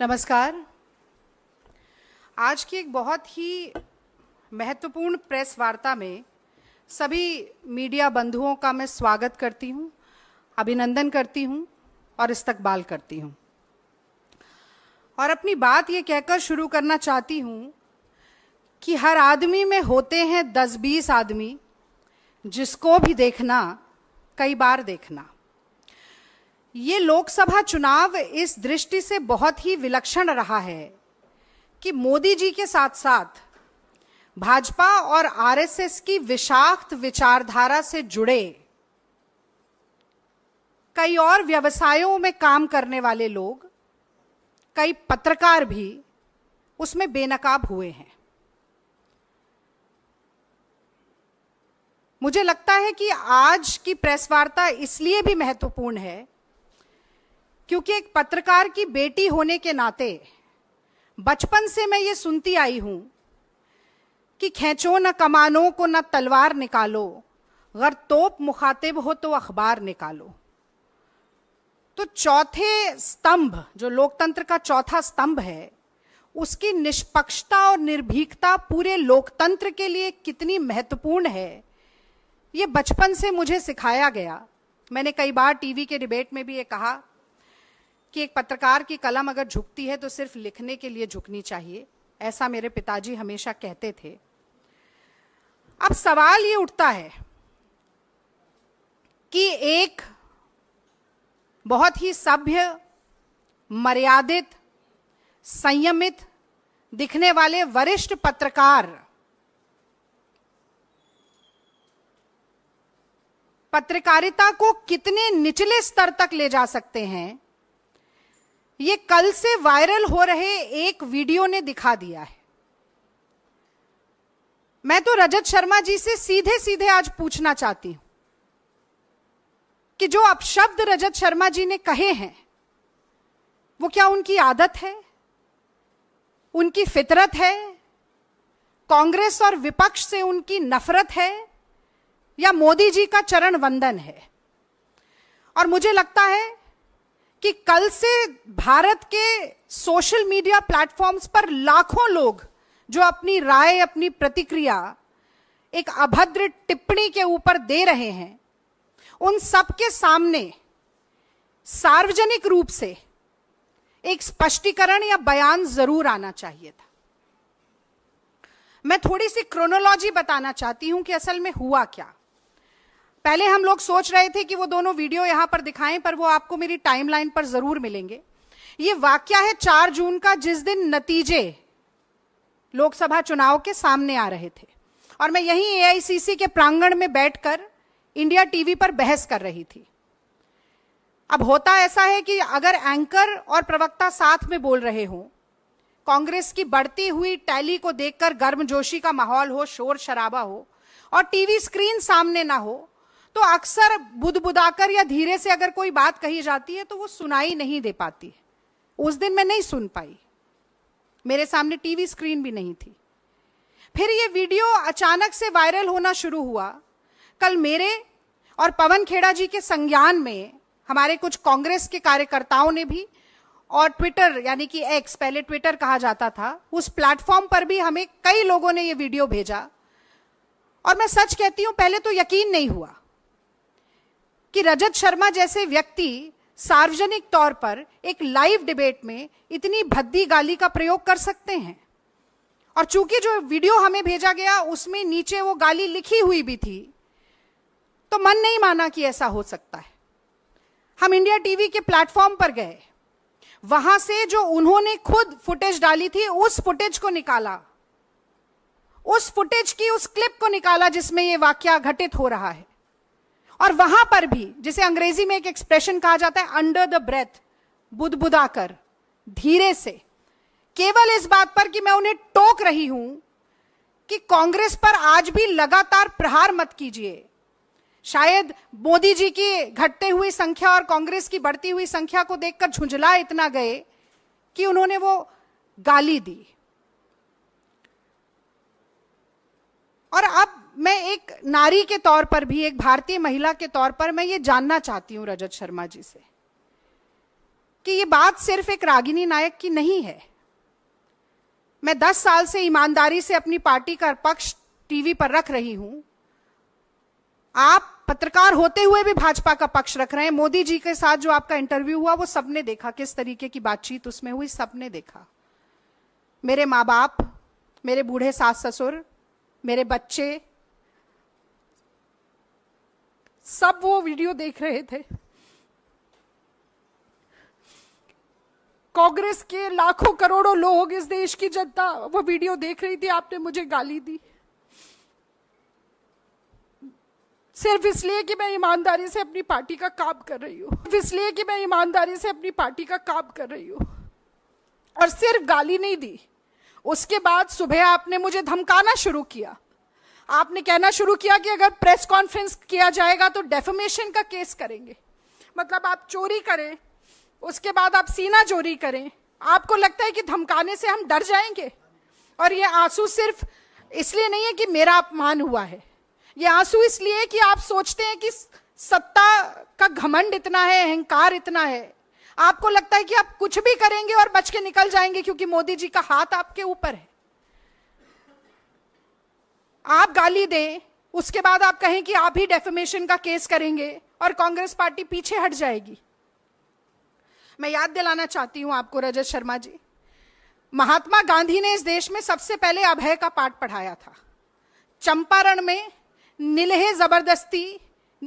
नमस्कार। आज की एक बहुत ही महत्वपूर्ण प्रेस वार्ता में सभी मीडिया बंधुओं का मैं स्वागत करती हूं, अभिनंदन करती हूं और इस्तकबाल करती हूं। और अपनी बात ये कहकर शुरू करना चाहती हूं कि हर आदमी में होते हैं 10-20 आदमी, जिसको भी देखना कई बार देखना। ये लोकसभा चुनाव इस दृष्टि से बहुत ही विलक्षण रहा है कि मोदी जी के साथ साथ भाजपा और आरएसएस की विषाक्त विचारधारा से जुड़े कई और व्यवसायों में काम करने वाले लोग, कई पत्रकार भी उसमें बेनकाब हुए हैं। मुझे लगता है कि आज की प्रेस वार्ता इसलिए भी महत्वपूर्ण है क्योंकि एक पत्रकार की बेटी होने के नाते बचपन से मैं ये सुनती आई हूं कि खींचो न कमानों को न तलवार निकालो, अगर तोप मुखातिब हो तो अखबार निकालो। तो चौथे स्तंभ, जो लोकतंत्र का चौथा स्तंभ है, उसकी निष्पक्षता और निर्भीकता पूरे लोकतंत्र के लिए कितनी महत्वपूर्ण है, ये बचपन से मुझे सिखाया गया। मैंने कई बार टीवी के डिबेट में भी ये कहा कि एक पत्रकार की कलम अगर झुकती है तो सिर्फ लिखने के लिए झुकनी चाहिए, ऐसा मेरे पिताजी हमेशा कहते थे। अब सवाल ये उठता है कि एक बहुत ही सभ्य, मर्यादित, संयमित दिखने वाले वरिष्ठ पत्रकार पत्रकारिता को कितने निचले स्तर तक ले जा सकते हैं, ये कल से वायरल हो रहे एक वीडियो ने दिखा दिया है। मैं तो रजत शर्मा जी से सीधे सीधे आज पूछना चाहती हूं कि जो अपशब्द रजत शर्मा जी ने कहे हैं, वो क्या उनकी आदत है, उनकी फितरत है, कांग्रेस और विपक्ष से उनकी नफरत है, या मोदी जी का चरण वंदन है? और मुझे लगता है कि कल से भारत के सोशल मीडिया प्लेटफॉर्म्स पर लाखों लोग जो अपनी राय, अपनी प्रतिक्रिया एक अभद्र टिप्पणी के ऊपर दे रहे हैं, उन सब के सामने सार्वजनिक रूप से एक स्पष्टीकरण या बयान जरूर आना चाहिए था। मैं थोड़ी सी क्रोनोलॉजी बताना चाहती हूं कि असल में हुआ क्या। पहले हम लोग सोच रहे थे कि वो दोनों वीडियो यहां पर दिखाएं, पर वो आपको मेरी टाइमलाइन पर जरूर मिलेंगे। ये वाकया है 4 जून का, जिस दिन नतीजे लोकसभा चुनाव के सामने आ रहे थे और मैं यहीं एआईसीसी के प्रांगण में बैठकर इंडिया टीवी पर बहस कर रही थी। अब होता ऐसा है कि अगर एंकर और प्रवक्ता साथ में बोल रहे हो, कांग्रेस की बढ़ती हुई टैली को देखकर गर्मजोशी का माहौल हो, शोर शराबा हो और टीवी स्क्रीन सामने ना हो, तो अक्सर बुदबुदाकर या धीरे से अगर कोई बात कही जाती है तो वो सुनाई नहीं दे पाती है। उस दिन मैं नहीं सुन पाई, मेरे सामने टीवी स्क्रीन भी नहीं थी। फिर ये वीडियो अचानक से वायरल होना शुरू हुआ। कल मेरे और पवन खेड़ा जी के संज्ञान में हमारे कुछ कांग्रेस के कार्यकर्ताओं ने भी, और ट्विटर यानी कि एक्स, पहले ट्विटर कहा जाता था, उस प्लेटफॉर्म पर भी हमें कई लोगों ने ये वीडियो भेजा। और मैं सच कहती हूं, पहले तो यकीन नहीं हुआ कि रजत शर्मा जैसे व्यक्ति सार्वजनिक तौर पर एक लाइव डिबेट में इतनी भद्दी गाली का प्रयोग कर सकते हैं। और चूंकि जो वीडियो हमें भेजा गया उसमें नीचे वो गाली लिखी हुई भी थी, तो मन नहीं माना कि ऐसा हो सकता है। हम इंडिया टीवी के प्लेटफॉर्म पर गए, वहां से जो उन्होंने खुद फुटेज डाली थी उस फुटेज को निकाला, उस फुटेज की उस क्लिप को निकाला जिसमें ये वाकया घटित हो रहा है। और वहां पर भी, जिसे अंग्रेजी में एक एक्सप्रेशन कहा जाता है, अंडर द ब्रेथ, बुदबुदाकर, धीरे से, केवल इस बात पर कि मैं उन्हें टोक रही हूं कि कांग्रेस पर आज भी लगातार प्रहार मत कीजिए। शायद मोदी जी की घटते हुई संख्या और कांग्रेस की बढ़ती हुई संख्या को देखकर झुंझला इतना गए कि उन्होंने वो गाली दी। और अब मैं एक नारी के तौर पर भी, एक भारतीय महिला के तौर पर मैं ये जानना चाहती हूं रजत शर्मा जी से कि ये बात सिर्फ एक रागिनी नायक की नहीं है। मैं 10 साल से ईमानदारी से अपनी पार्टी का पक्ष टीवी पर रख रही हूं। आप पत्रकार होते हुए भी भाजपा का पक्ष रख रहे हैं। मोदी जी के साथ जो आपका इंटरव्यू हुआ वो सबने देखा, किस तरीके की बातचीत उसमें हुई, सबने देखा। मेरे माँ बाप, मेरे बूढ़े सास ससुर, मेरे बच्चे, सब वो वीडियो देख रहे थे। कांग्रेस के लाखों करोड़ों लोग, इस देश की जनता वो वीडियो देख रही थी। आपने मुझे गाली दी सिर्फ इसलिए कि मैं ईमानदारी से अपनी पार्टी का काम कर रही हूं, इसलिए कि मैं ईमानदारी से अपनी पार्टी का काम कर रही हूं। और सिर्फ गाली नहीं दी, उसके बाद सुबह आपने मुझे धमकाना शुरू किया। आपने कहना शुरू किया कि अगर प्रेस कॉन्फ्रेंस किया जाएगा तो डेफेमेशन का केस करेंगे। मतलब आप चोरी करें, उसके बाद आप सीना चोरी करें। आपको लगता है कि धमकाने से हम डर जाएंगे? और ये आंसू सिर्फ इसलिए नहीं है कि मेरा अपमान हुआ है, ये आंसू इसलिए कि आप सोचते हैं कि सत्ता का घमंड इतना है, अहंकार इतना है, आपको लगता है कि आप कुछ भी करेंगे और बच के निकल जाएंगे क्योंकि मोदी जी का हाथ आपके ऊपर है। आप गाली दें, उसके बाद आप कहें कि आप ही डेफेमेशन का केस करेंगे और कांग्रेस पार्टी पीछे हट जाएगी। मैं याद दिलाना चाहती हूं आपको रजत शर्मा जी, महात्मा गांधी ने इस देश में सबसे पहले अभय का पाठ पढ़ाया था। चंपारण में निलहे जबरदस्ती